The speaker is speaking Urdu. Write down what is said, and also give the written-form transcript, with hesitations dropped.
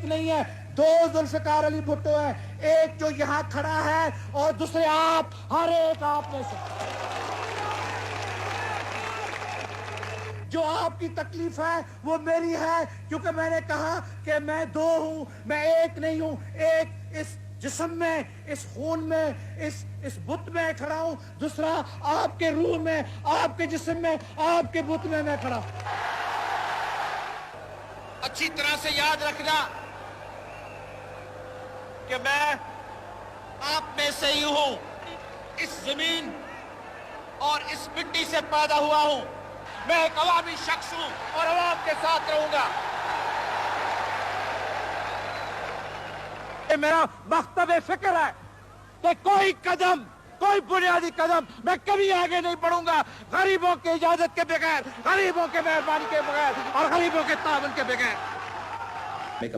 ایک نہیں ہے، دو ذوالفقار علی بھٹو ہے، ایک جو یہاں کھڑا ہے اور دوسرے آپ، ہر ایک آپ میں سے۔ جو آپ کی تکلیف ہے وہ میری ہے، کیونکہ میں نے کہا کہ میں دو ہوں، میں ایک نہیں ہوں۔ ایک اس جسم میں، اس خون میں، اس بت میں کھڑا ہوں، دوسرا آپ کے روح میں، آپ کے جسم میں، آپ کے بت میں کھڑا ہوں۔ اچھی طرح سے یاد رکھنا کہ میں آپ میں سے ہی ہوں، اس زمین اور اس مٹی سے پیدا ہوا ہوں۔ میں ایک عوامی شخص ہوں اور عوام کے ساتھ رہوں گا۔ یہ میرا مکتب فکر ہے کہ کوئی بنیادی قدم میں کبھی آگے نہیں بڑھوں گا غریبوں کی اجازت کے بغیر، غریبوں کے مہربانی کے بغیر اور غریبوں کے تعاون کے بغیر۔